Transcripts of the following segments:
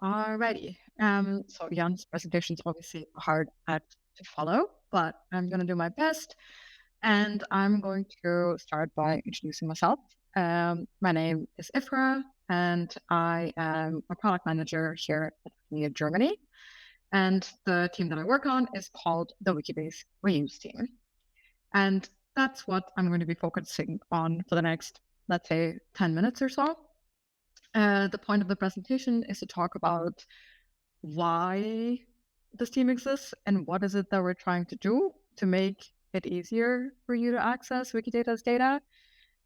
Alrighty. So Jan's presentation is obviously a hard act to follow, but I'm going to do my best. And I'm going to start by introducing myself. My name is Ifra, and I am a product manager here at Wikimedia Germany. And the team that I work on is called the Wikibase Reuse team. And that's what I'm going to be focusing on for the next, let's say, 10 minutes or so. The point of the presentation is to talk about why this team exists and what is it that we're trying to do to make it easier for you to access Wikidata's data,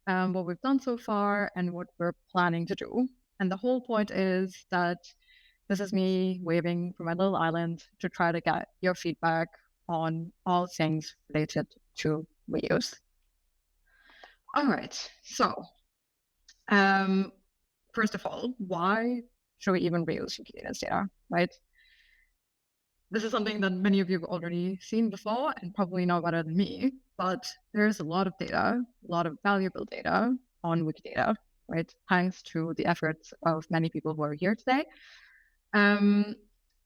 what we've done so far, and what we're planning to do. And the whole point is that this is me waving from my little island to try to get your feedback on all things related to reuse. All right, so first of all, why should we even reuse Wikidata's data, right? This is something that many of you have already seen before and probably know better than me, but there's a lot of data, a lot of valuable data on Wikidata, right? Thanks to the efforts of many people who are here today.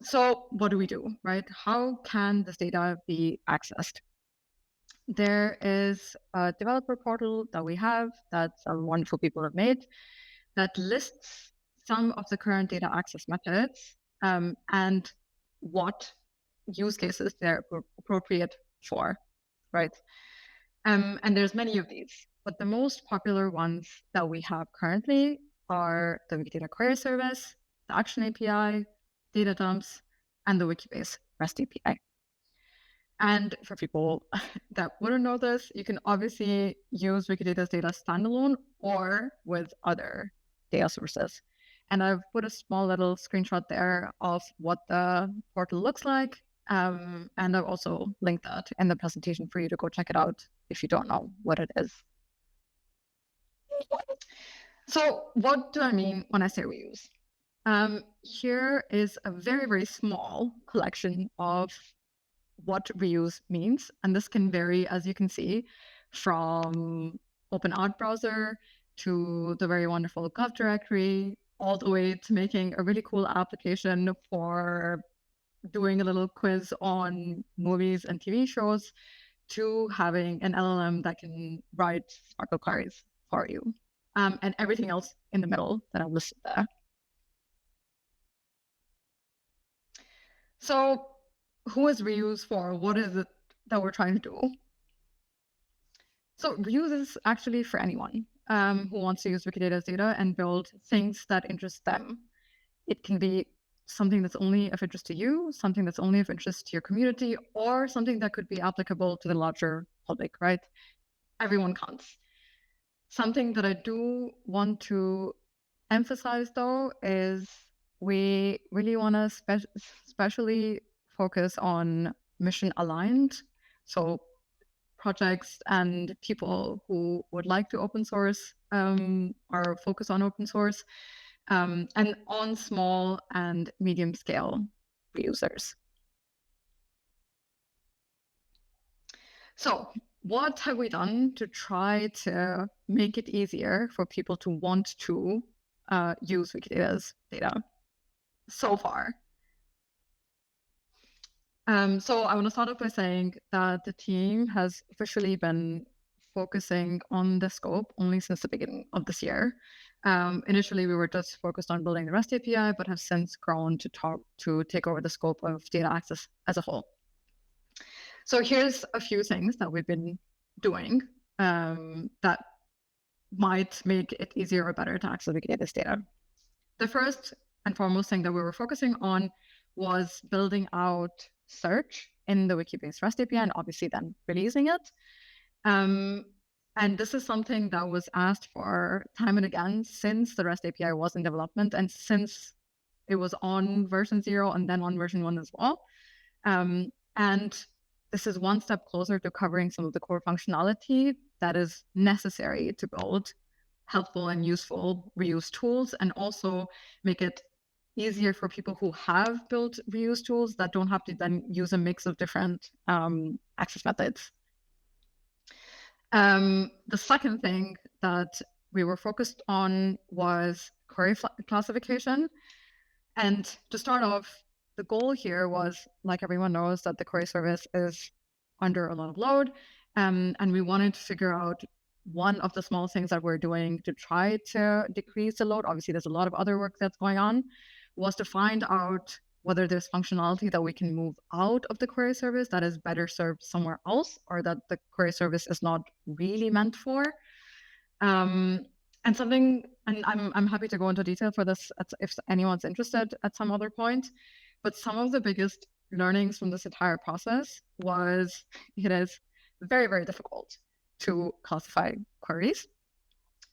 So what do we do, right? How can this data be accessed? There is a developer portal that we have that some wonderful people have made that lists some of the current data access methods and what use cases they're appropriate for, right? And there's many of these, but the most popular ones that we have currently are the Wikidata Query Service, the Action API, data dumps, and the Wikibase REST API. And for people that wouldn't know this, you can obviously use Wikidata's data standalone or with other data sources. And I've put a small little screenshot there of what the portal looks like. And I've also linked that in the presentation for you to go check it out if you don't know what it is. So what do I mean when I say reuse? Here is a very, very small collection of what reuse means. And this can vary, as you can see, from Open Art Browser to the very wonderful Gov directory, all the way to making a really cool application for doing a little quiz on movies and TV shows, to having an LLM that can write Sparkle queries for you, and everything else in the middle that I've listed there. So who is reuse for? What is it that we're trying to do? So reuse is actually for anyone who wants to use Wikidata's data and build things that interest them. It can be something that's only of interest to you, something that's only of interest to your community, or something that could be applicable to the larger public, right? Everyone counts. Something that I do want to emphasize, though, is we really want to especially focus on mission aligned. So projects and people who would like to open source or focus on open source, and on small and medium scale reusers. So what have we done to try to make it easier for people to want to use Wikidata's data so far? So I want to start off by saying that the team has officially been focusing on the scope only since the beginning of this year. Initially, we were just focused on building the REST API, but have since grown to take over the scope of data access as a whole. So here's a few things that we've been doing that might make it easier or better to access Wikidata's data. The first and foremost thing that we were focusing on was building out search in the Wikibase REST API and obviously then releasing it. And this is something that was asked for time and again since the REST API was in development and since it was on version 0 and then on version 1 as well. And this is one step closer to covering some of the core functionality that is necessary to build helpful and useful reuse tools, and also make it easier for people who have built reuse tools that don't have to then use a mix of different access methods. The second thing that we were focused on was query classification. And to start off, the goal here was, like everyone knows, that the query service is under a lot of load. And we wanted to figure out one of the small things that we're doing to try to decrease the load. Obviously, there's a lot of other work that's going on, was to find out whether there's functionality that we can move out of the query service that is better served somewhere else, or that the query service is not really meant for. And something, and I'm happy to go into detail for this if anyone's interested at some other point, but some of the biggest learnings from this entire process was it is very, very difficult to classify queries.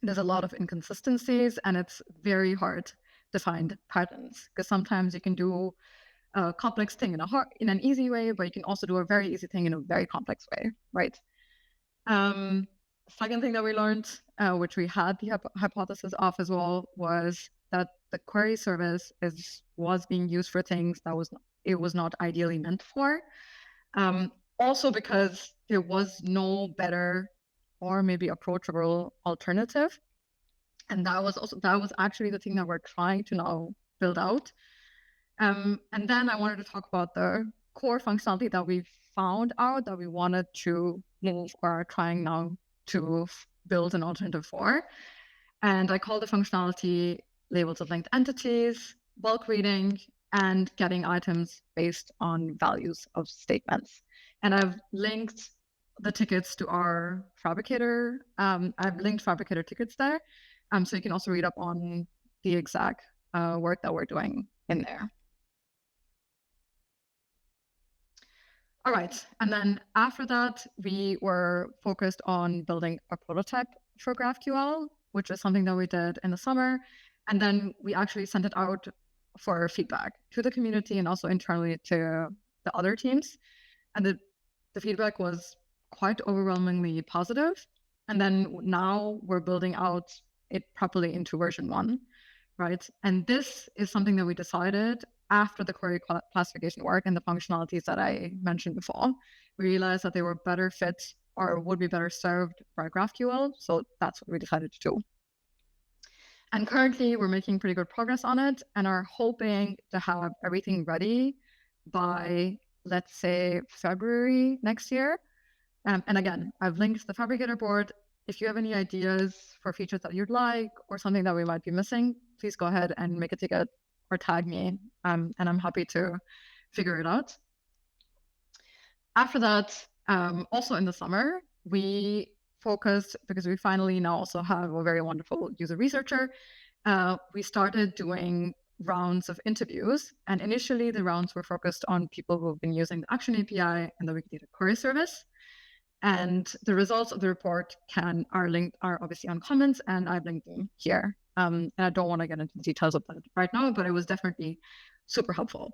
There's a lot of inconsistencies, and it's very hard to find patterns, because sometimes you can do a complex thing in an easy way, but you can also do a very easy thing in a very complex way, right? Second thing that we learned, which we had the hypothesis of as well, was that the query service was being used for things that it was not ideally meant for. Also because there was no better or maybe approachable alternative. And that was actually the thing that we're trying to now build out. And then I wanted to talk about the core functionality that we found out that we wanted to move or are trying now to build an alternative for. And I call the functionality labels of linked entities, bulk reading, and getting items based on values of statements. And I've linked the tickets to our Fabricator. I've linked Fabricator tickets there. So you can also read up on the exact work that we're doing in there. All right, and then after that, we were focused on building a prototype for GraphQL, which is something that we did in the summer. And then we actually sent it out for feedback to the community and also internally to the other teams. And the feedback was quite overwhelmingly positive. And then now we're building out it properly into version 1, right? And this is something that we decided after the query classification work and the functionalities that I mentioned before. We realized that they were better fit or would be better served by GraphQL. So that's what we decided to do. And currently we're making pretty good progress on it and are hoping to have everything ready by, let's say, February next year. And again, I've linked the Fabricator board. If you have any ideas for features that you'd like or something that we might be missing, please go ahead and make a ticket or tag me, and I'm happy to figure it out. After that, also in the summer, we focused, because we finally now also have a very wonderful user researcher, we started doing rounds of interviews. And initially, the rounds were focused on people who have been using the Action API and the Wikidata query service. And the results of the report are obviously on comments, and I've linked them here. And I don't want to get into the details of that right now, but it was definitely super helpful.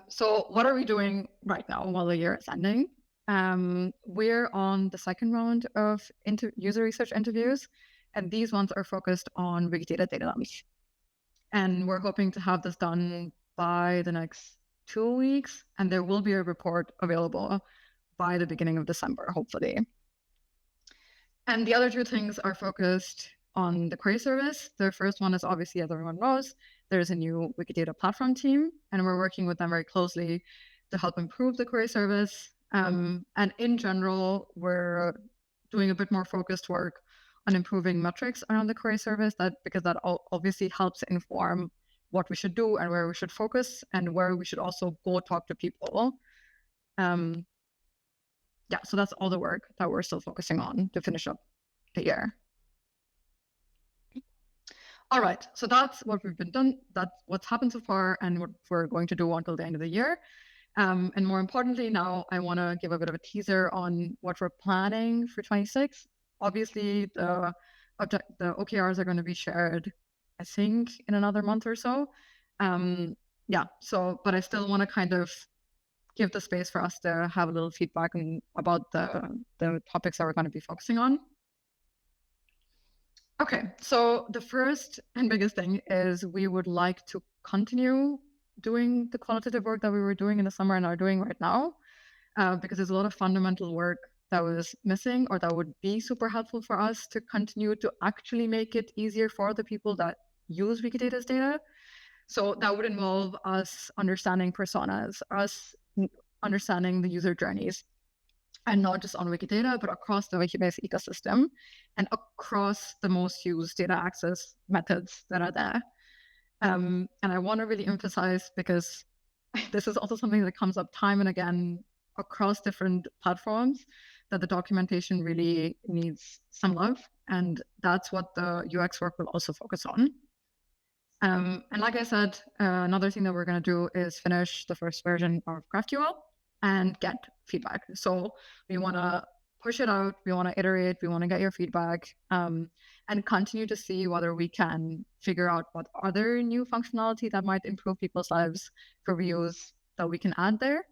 So what are we doing right now while the year is ending? We're on the second round of user research interviews, and these ones are focused on Wikidata data dumps. And we're hoping to have this done by the next 2 weeks, and there will be a report available by the beginning of December, hopefully. And the other two things are focused on the query service. The first one is obviously, as everyone knows, there's a new Wikidata platform team, and we're working with them very closely to help improve the query service. And in general, we're doing a bit more focused work on improving metrics around the query service, because that obviously helps inform what we should do and where we should focus and where we should also go talk to people. Yeah, so that's all the work that we're still focusing on to finish up the year. All right, so that's what we've been done. That's what's happened so far and what we're going to do until the end of the year. And more importantly, now I want to give a bit of a teaser on what we're planning for 26. Obviously, the OKRs are going to be shared, I think, in another month or so. Yeah, but I still want to kind of give the space for us to have a little feedback about the topics that we're going to be focusing on. Okay, so the first and biggest thing is we would like to continue doing the qualitative work that we were doing in the summer and are doing right now, because there's a lot of fundamental work that was missing or that would be super helpful for us to continue to actually make it easier for the people that use Wikidata's data. So that would involve us understanding personas, us understanding the user journeys, and not just on Wikidata, but across the Wikibase ecosystem and across the most used data access methods that are there. And I want to really emphasize, because this is also something that comes up time and again across different platforms, that the documentation really needs some love. And that's what the UX work will also focus on. And like I said, another thing that we're going to do is finish the first version of GraphQL and get feedback. So we want to push it out, we want to iterate, we want to get your feedback, and continue to see whether we can figure out what other new functionality that might improve people's lives for reuse that we can add there.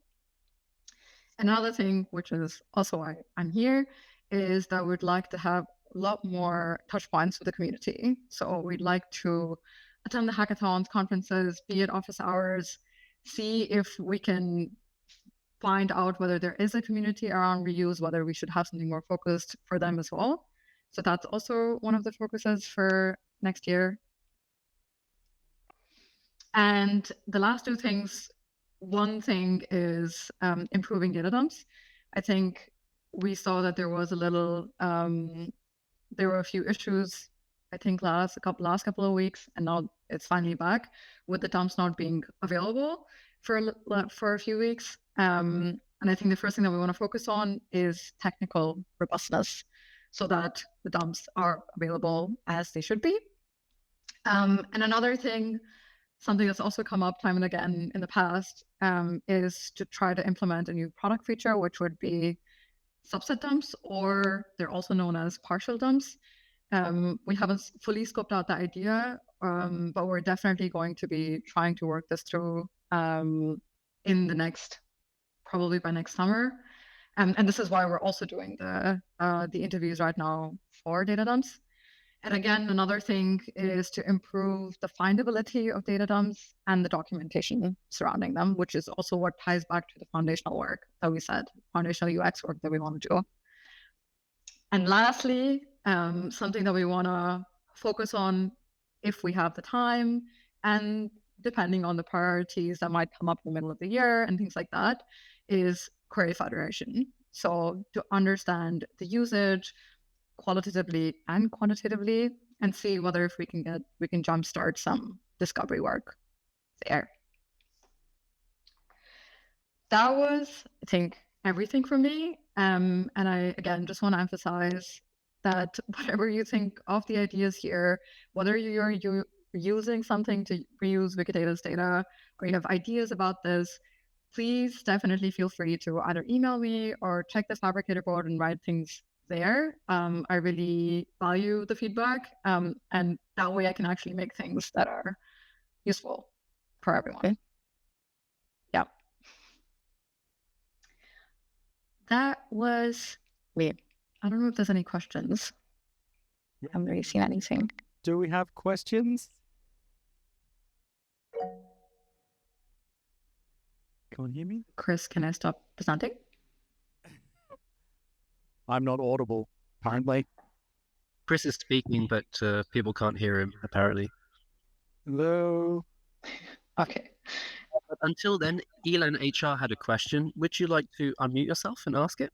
Another thing, which is also why I'm here, is that we'd like to have a lot more touch points with the community. So we'd like to attend the hackathons, conferences, be at office hours, see if we can find out whether there is a community around reuse, whether we should have something more focused for them as well. So that's also one of the focuses for next year. And the last two things, one thing is improving data dumps. I think we saw that there was a little, there were a few issues, I think last couple of weeks, and now it's finally back with the dumps not being available for a few weeks. And I think the first thing that we want to focus on is technical robustness, so that the dumps are available as they should be. And another thing, something that's also come up time and again in the past, is to try to implement a new product feature, which would be subset dumps, or they're also known as partial dumps. We haven't fully scoped out the idea, but we're definitely going to be trying to work this through in the probably by next summer. And this is why we're also doing the interviews right now for data dumps. And again, another thing is to improve the findability of data dumps and the documentation surrounding them, which is also what ties back to the foundational work that we said, foundational UX work that we want to do. And lastly, something that we want to focus on if we have the time, and depending on the priorities that might come up in the middle of the year and things like that, is query federation. So to understand the usage qualitatively and quantitatively, and see whether if we can jumpstart some discovery work there. That was, I think, everything for me. And I, again, just want to emphasize that whatever you think of the ideas here, whether you're using something to reuse Wikidata's data, or you have ideas about this, please definitely feel free to either email me or check the Fabricator board and write things there. I really value the feedback, and that way I can actually make things that are useful for everyone. Okay. Yeah. That was, wait, I don't know if there's any questions. I haven't really seen anything. Do we have questions? Can you hear me? Chris, can I stop presenting? I'm not audible, apparently. Chris is speaking, but people can't hear him, apparently. Hello? Okay. But until then, Elan HR had a question. Would you like to unmute yourself and ask it?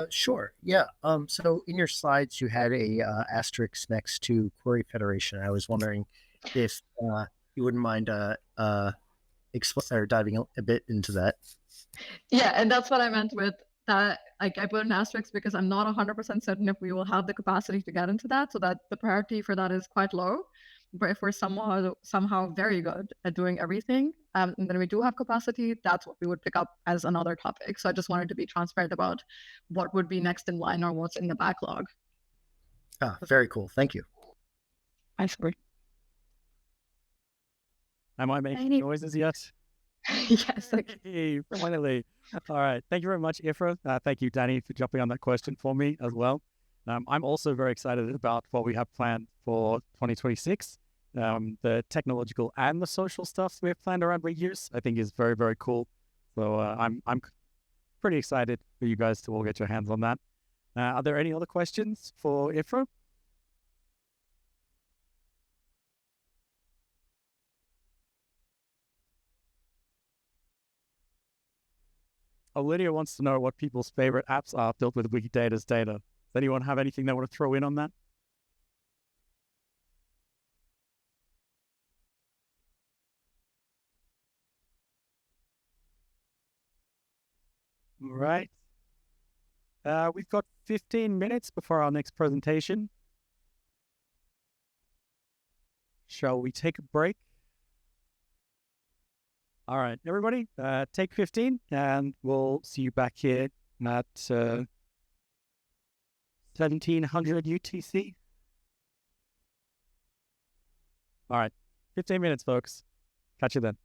Sure. Yeah. So in your slides, you had a asterisk next to query federation. I was wondering if you wouldn't mind diving a bit into that. Yeah, and that's what I meant with that. Like, I put an asterisk because I'm not 100% certain if we will have the capacity to get into that, so that the priority for that is quite low. But if we're somehow very good at doing everything, and then we do have capacity, that's what we would pick up as another topic. So I just wanted to be transparent about what would be next in line or what's in the backlog. Ah, very cool. Thank you. I agree. Am I making noises yet? Yes. Hey, finally. All right. Thank you very much, Ifra. Thank you, Danny, for jumping on that question for me as well. I'm also very excited about what we have planned for 2026. The technological and the social stuff we have planned around reuse, I think, is very, very cool. So I'm pretty excited for you guys to all get your hands on that. Are there any other questions for Ifra? Lydia wants to know what people's favorite apps are built with Wikidata's data. Does anyone have anything they want to throw in on that? All right. We've got 15 minutes before our next presentation. Shall we take a break? All right, everybody, take 15, and we'll see you back here at 1700 UTC. All right, 15 minutes, folks. Catch you then.